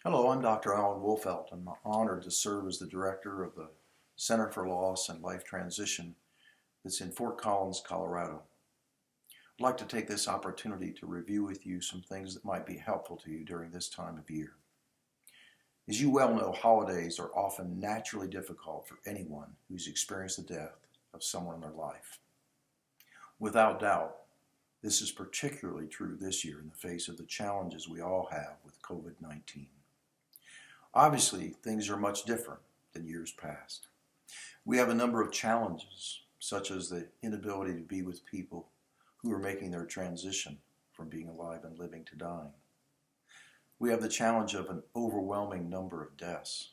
Hello, I'm Dr. Alan Wolfelt. I'm honored to serve as the director of the Center for Loss and Life Transition that's in Fort Collins, Colorado. I'd like to take this opportunity to review with you some things that might be helpful to you during this time of year. As you well know, holidays are often naturally difficult for anyone who's experienced the death of someone in their life. Without doubt, this is particularly true this year in the face of the challenges we all have with COVID-19. Obviously, things are much different than years past. We have a number of challenges, such as the inability to be with people who are making their transition from being alive and living to dying. We have the challenge of an overwhelming number of deaths.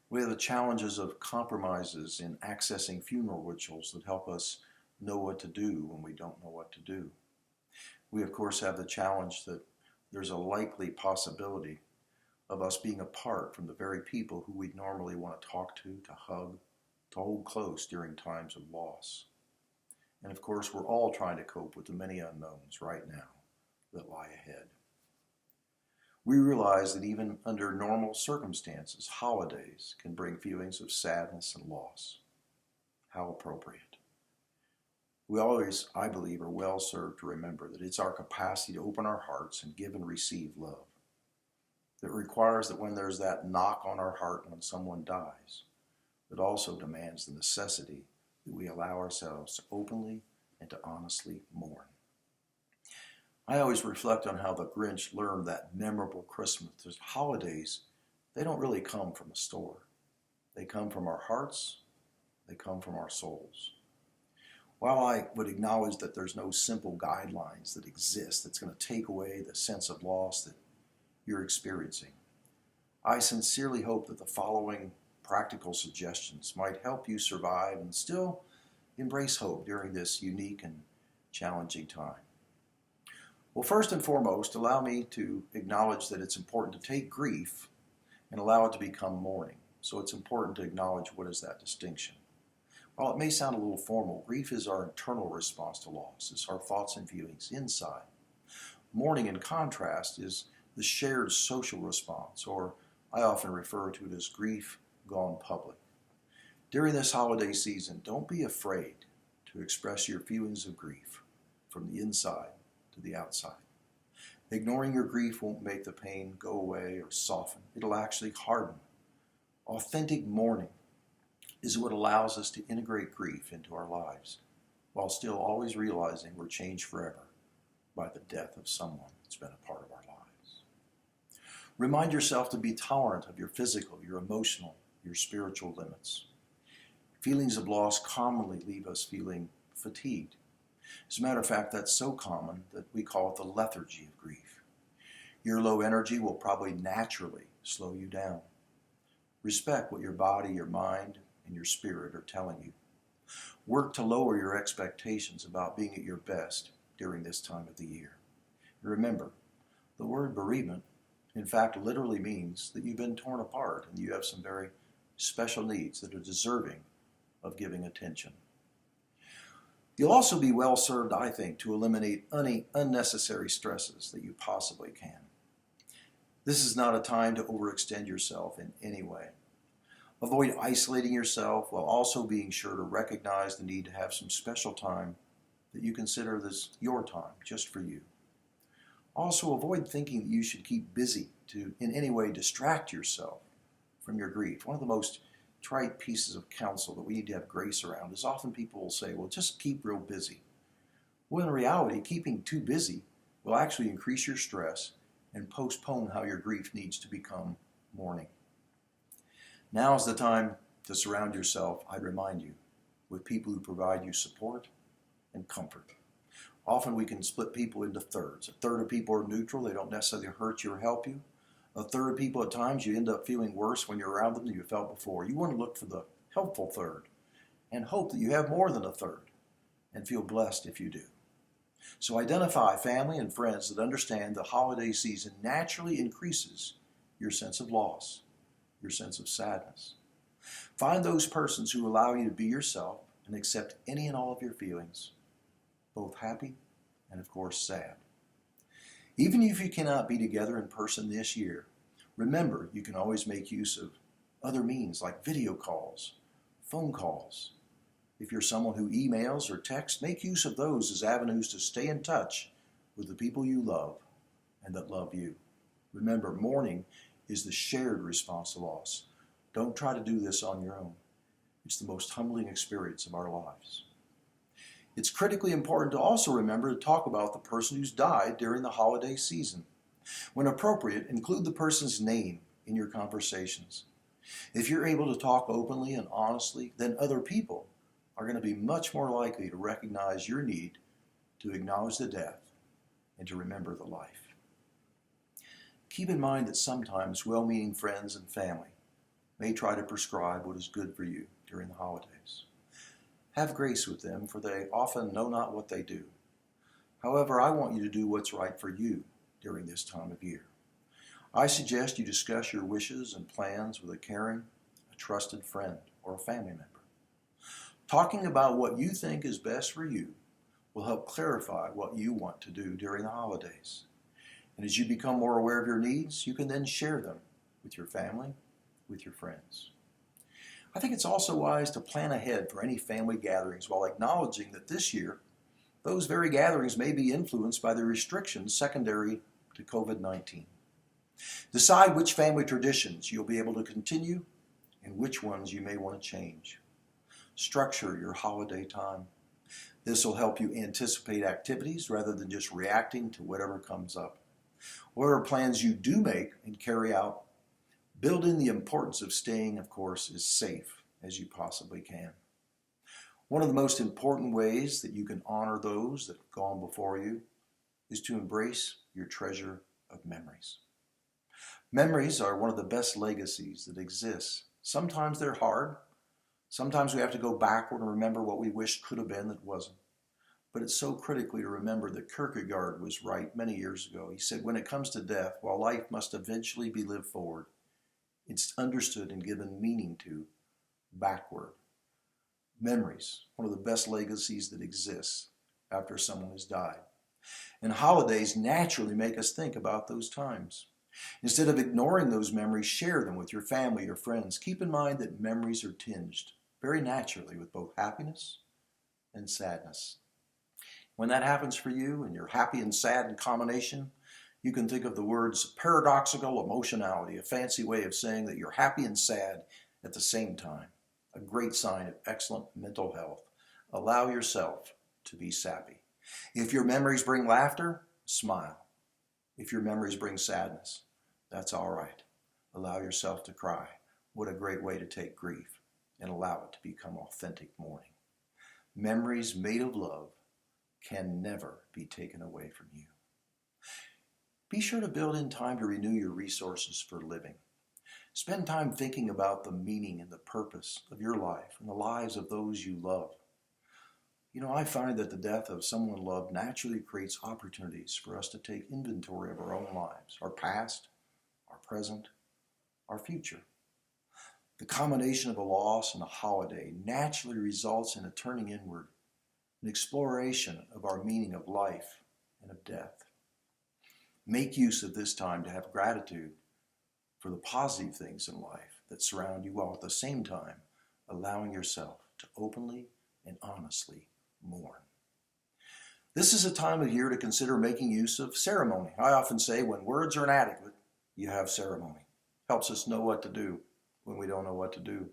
We have the challenges of compromises in accessing funeral rituals that help us know what to do when we don't know what to do. We, of course, have the challenge that there's a likely possibility of us being apart from the very people who we'd normally want to talk to hug, to hold close during times of loss. And of course, we're all trying to cope with the many unknowns right now that lie ahead. We realize that even under normal circumstances, holidays can bring feelings of sadness and loss. How appropriate. We always, I believe, are well served to remember that it's our capacity to open our hearts and give and receive love that requires that when there's that knock on our heart when someone dies, it also demands the necessity that we allow ourselves to openly and to honestly mourn. I always reflect on how the Grinch learned that memorable Christmas. The holidays, they don't really come from a store. They come from our hearts, they come from our souls. While I would acknowledge that there's no simple guidelines that exist that's going to take away the sense of loss that you're experiencing, I sincerely hope that the following practical suggestions might help you survive and still embrace hope during this unique and challenging time. Well, first and foremost, allow me to acknowledge that it's important to take grief and allow it to become mourning. So it's important to acknowledge what is that distinction. While it may sound a little formal, grief is our internal response to loss. It's our thoughts and feelings inside. Mourning, in contrast, is the shared social response, or I often refer to it as grief gone public. During this holiday season, don't be afraid to express your feelings of grief from the inside to the outside. Ignoring your grief won't make the pain go away or soften. It'll actually harden. Authentic mourning is what allows us to integrate grief into our lives while still always realizing we're changed forever by the death of someone that's been a part of our lives. Remind yourself to be tolerant of your physical, your emotional, your spiritual limits. Feelings of loss commonly leave us feeling fatigued. As a matter of fact, that's so common that we call it the lethargy of grief. Your low energy will probably naturally slow you down. Respect what your body, your mind, and your spirit are telling you. Work to lower your expectations about being at your best during this time of the year. Remember, the word bereavement in fact literally means that you've been torn apart and you have some very special needs that are deserving of giving attention. You'll also be well served, I think, to eliminate any unnecessary stresses that you possibly can. This is not a time to overextend yourself in any way. Avoid isolating yourself while also being sure to recognize the need to have some special time that you consider this your time, just for you. Also, avoid thinking that you should keep busy to in any way distract yourself from your grief. One of the most trite pieces of counsel that we need to have grace around is often people will say, well, just keep real busy. Well, in reality, keeping too busy will actually increase your stress and postpone how your grief needs to become mourning. Now is the time to surround yourself, I remind you, with people who provide you support and comfort. Often we can split people into thirds. A third of people are neutral. They don't necessarily hurt you or help you. A third of people, at times, you end up feeling worse when you're around them than you felt before. You want to look for the helpful third and hope that you have more than a third and feel blessed if you do. So identify family and friends that understand the holiday season naturally increases your sense of loss, your sense of sadness. Find those persons who allow you to be yourself and accept any and all of your feelings, both happy and, of course, sad. Even if you cannot be together in person this year, Remember, you can always make use of other means like video calls, phone calls. If you're someone who emails or texts, make use of those as avenues to stay in touch with the people you love and that love you. Remember, mourning is the shared response to loss. Don't try to do this on your own. It's the most humbling experience of our lives. It's critically important to also remember to talk about the person who's died during the holiday season. When appropriate, include the person's name in your conversations. If you're able to talk openly and honestly, then other people are going to be much more likely to recognize your need to acknowledge the death and to remember the life. Keep in mind that sometimes well-meaning friends and family may try to prescribe what is good for you during the holidays. Have grace with them, for they often know not what they do. However, I want you to do what's right for you during this time of year. I suggest you discuss your wishes and plans with a caring, a trusted friend, or a family member. Talking about what you think is best for you will help clarify what you want to do during the holidays. And as you become more aware of your needs, you can then share them with your family, with your friends. I think it's also wise to plan ahead for any family gatherings while acknowledging that this year, those very gatherings may be influenced by the restrictions secondary to COVID-19. Decide which family traditions you'll be able to continue and which ones you may want to change. Structure your holiday time. This will help you anticipate activities rather than just reacting to whatever comes up. Whatever plans you do make and carry out, build in the importance of staying, of course, as safe as you possibly can. One of the most important ways that you can honor those that have gone before you is to embrace your treasure of memories. Memories are one of the best legacies that exists. Sometimes they're hard. Sometimes we have to go backward and remember what we wish could have been that wasn't. But it's so critically to remember that Kierkegaard was right many years ago. He said, when it comes to death, while life must eventually be lived forward, it's understood and given meaning to backward. Memories, one of the best legacies that exists after someone has died. And holidays naturally make us think about those times. Instead of ignoring those memories, share them with your family or friends. Keep in mind that memories are tinged very naturally with both happiness and sadness. When that happens for you and you're happy and sad in combination, you can think of the words paradoxical emotionality, a fancy way of saying that you're happy and sad at the same time, a great sign of excellent mental health. Allow yourself to be sappy. If your memories bring laughter, smile. If your memories bring sadness, that's all right. Allow yourself to cry. What a great way to take grief and allow it to become authentic mourning. Memories made of love can never be taken away from you. Be sure to build in time to renew your resources for living. Spend time thinking about the meaning and the purpose of your life and the lives of those you love. I find that the death of someone loved naturally creates opportunities for us to take inventory of our own lives, our past, our present, our future. The combination of a loss and a holiday naturally results in a turning inward, an exploration of our meaning of life and of death. Make use of this time to have gratitude for the positive things in life that surround you, while at the same time allowing yourself to openly and honestly mourn. This is a time of year to consider making use of ceremony. I often say when words are inadequate, you have ceremony. Helps us know what to do when we don't know what to do.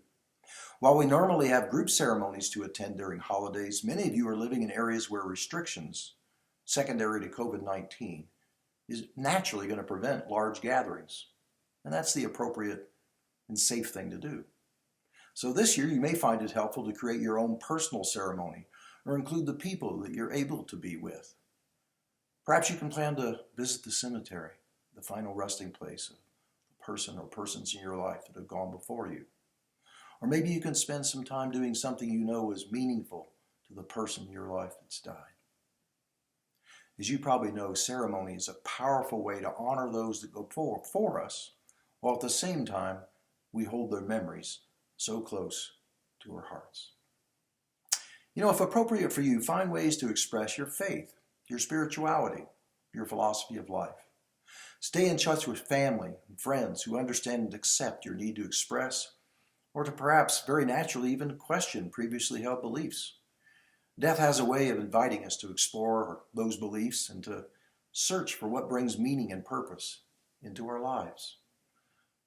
While we normally have group ceremonies to attend during holidays, many of you are living in areas where restrictions, secondary to COVID-19, is naturally going to prevent large gatherings. And that's the appropriate and safe thing to do. So this year, you may find it helpful to create your own personal ceremony or include the people that you're able to be with. Perhaps you can plan to visit the cemetery, the final resting place of the person or persons in your life that have gone before you. Or maybe you can spend some time doing something you know is meaningful to the person in your life that's died. As you probably know, ceremony is a powerful way to honor those that go before us, while at the same time, we hold their memories so close to our hearts. If appropriate for you, find ways to express your faith, your spirituality, your philosophy of life. Stay in touch with family and friends who understand and accept your need to express, or to perhaps very naturally even question previously held beliefs. Death has a way of inviting us to explore those beliefs and to search for what brings meaning and purpose into our lives.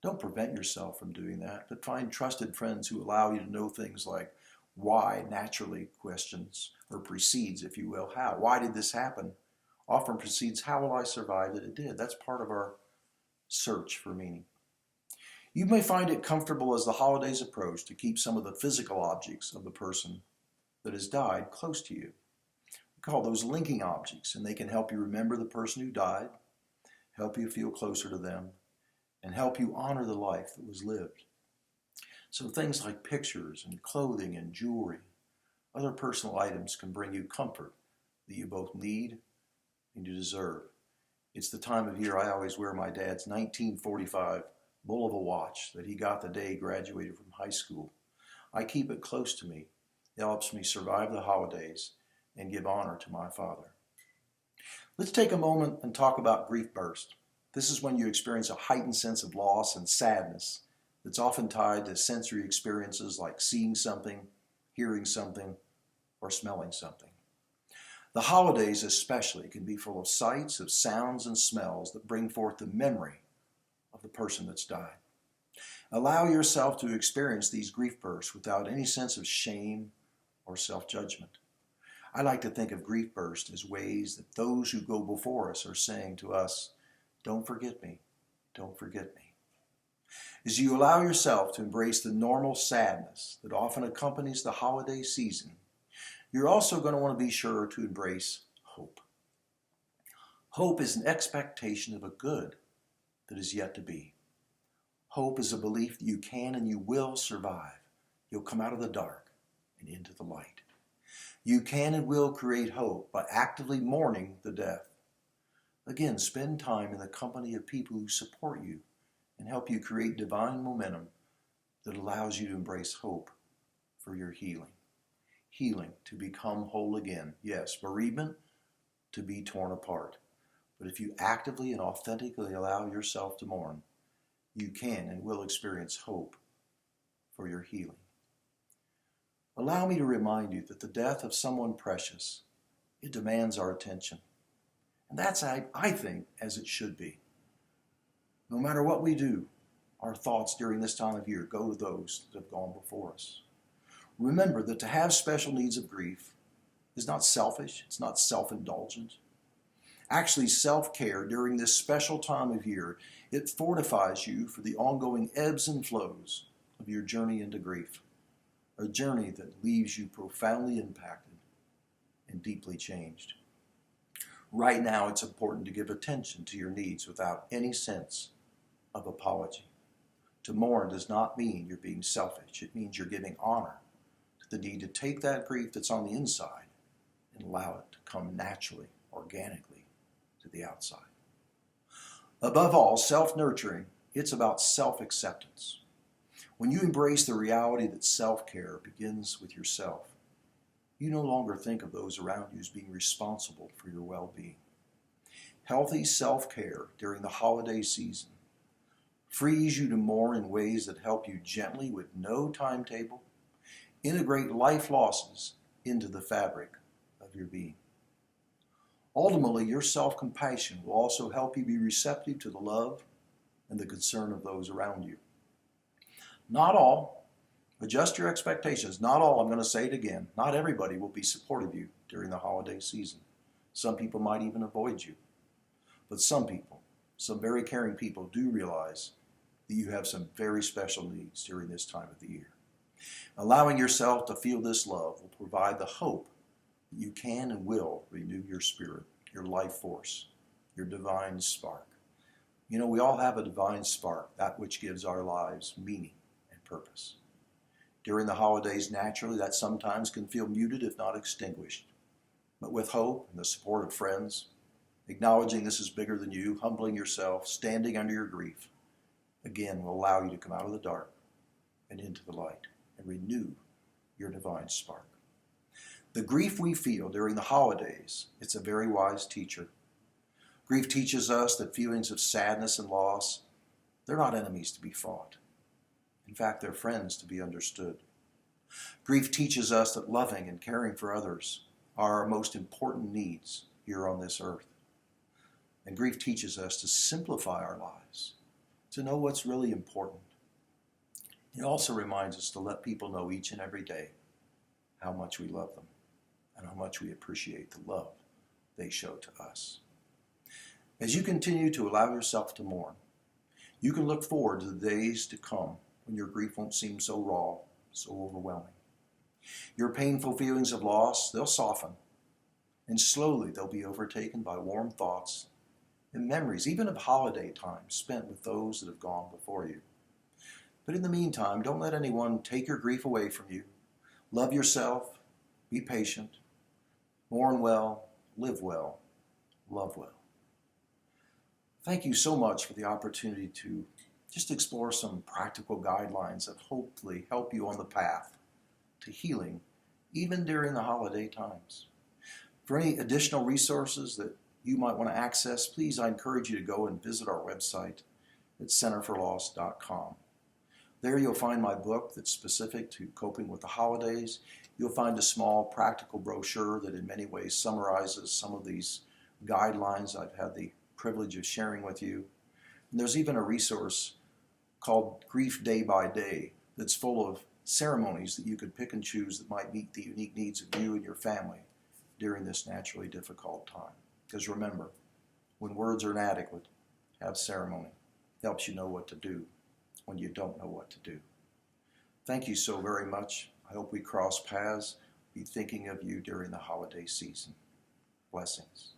Don't prevent yourself from doing that, but find trusted friends who allow you to know things like why naturally questions, or precedes, if you will, how. Why did this happen? Often precedes, how will I survive that it did? That's part of our search for meaning. You may find it comfortable as the holidays approach to keep some of the physical objects of the person that has died close to you. We call those linking objects, and they can help you remember the person who died, help you feel closer to them, and help you honor the life that was lived. So things like pictures and clothing and jewelry, other personal items can bring you comfort that you both need and you deserve. It's the time of year I always wear my dad's 1945 Bulova watch that he got the day he graduated from high school. I keep it close to me. It helps me survive the holidays and give honor to my father. Let's take a moment and talk about grief burst. This is when you experience a heightened sense of loss and sadness that's often tied to sensory experiences like seeing something, hearing something, or smelling something. The holidays especially can be full of sights, of sounds and smells that bring forth the memory of the person that's died. Allow yourself to experience these grief bursts without any sense of shame or self-judgment. I like to think of grief bursts as ways that those who go before us are saying to us, don't forget me, don't forget me. As you allow yourself to embrace the normal sadness that often accompanies the holiday season, you're also going to want to be sure to embrace hope. Hope is an expectation of a good that is yet to be. Hope is a belief that you can and you will survive. You'll come out of the dark and into the light. You can and will create hope by actively mourning the death. Again, spend time in the company of people who support you and help you create divine momentum that allows you to embrace hope for your healing. Healing to become whole again. Yes, bereavement to be torn apart. But if you actively and authentically allow yourself to mourn, you can and will experience hope for your healing. Allow me to remind you that the death of someone precious, it demands our attention. And that's, I think, as it should be. No matter what we do, our thoughts during this time of year go to those that have gone before us. Remember that to have special needs of grief is not selfish, it's not self-indulgent. Actually, self-care during this special time of year, it fortifies you for the ongoing ebbs and flows of your journey into grief. A journey that leaves you profoundly impacted and deeply changed. Right now, it's important to give attention to your needs without any sense of apology. To mourn does not mean you're being selfish. It means you're giving honor to the need to take that grief that's on the inside and allow it to come naturally, organically to the outside. Above all, self-nurturing, it's about self-acceptance. When you embrace the reality that self-care begins with yourself, you no longer think of those around you as being responsible for your well-being. Healthy self-care during the holiday season frees you to mourn in ways that help you gently, with no timetable, integrate life losses into the fabric of your being. Ultimately, your self-compassion will also help you be receptive to the love and the concern of those around you. Not all, adjust your expectations. Not all, I'm going to say it again, not everybody will be supportive of you during the holiday season. Some people might even avoid you. But some people, some very caring people, do realize that you have some very special needs during this time of the year. Allowing yourself to feel this love will provide the hope that you can and will renew your spirit, your life force, your divine spark. You know, we all have a divine spark, that which gives our lives meaning and purpose. During the holidays, naturally, that sometimes can feel muted, if not extinguished. But with hope and the support of friends, acknowledging this is bigger than you, humbling yourself, standing under your grief, again will allow you to come out of the dark and into the light and renew your divine spark. The grief we feel during the holidays, it's a very wise teacher. Grief teaches us that feelings of sadness and loss, they're not enemies to be fought. In fact, they're friends to be understood. Grief teaches us that loving and caring for others are our most important needs here on this earth. And grief teaches us to simplify our lives, to know what's really important. It also reminds us to let people know each and every day how much we love them and how much we appreciate the love they show to us. As you continue to allow yourself to mourn, you can look forward to the days to come when your grief won't seem so raw, so overwhelming. Your painful feelings of loss, they'll soften, and slowly they'll be overtaken by warm thoughts and memories, even of holiday time spent with those that have gone before you. But in the meantime, don't let anyone take your grief away from you. Love yourself, be patient, mourn well, live well, love well. Thank you so much for the opportunity to just explore some practical guidelines that hopefully help you on the path to healing, even during the holiday times. For any additional resources that you might want to access, please, I encourage you to go and visit our website at centerforloss.com. There you'll find my book that's specific to coping with the holidays. You'll find a small practical brochure that in many ways summarizes some of these guidelines I've had the privilege of sharing with you. And there's even a resource called Grief Day by Day that's full of ceremonies that you could pick and choose that might meet the unique needs of you and your family during this naturally difficult time. Because remember, when words are inadequate, have ceremony. Helps you know what to do when you don't know what to do. Thank you so very much. I hope we cross paths. Be thinking of you during the holiday season. Blessings.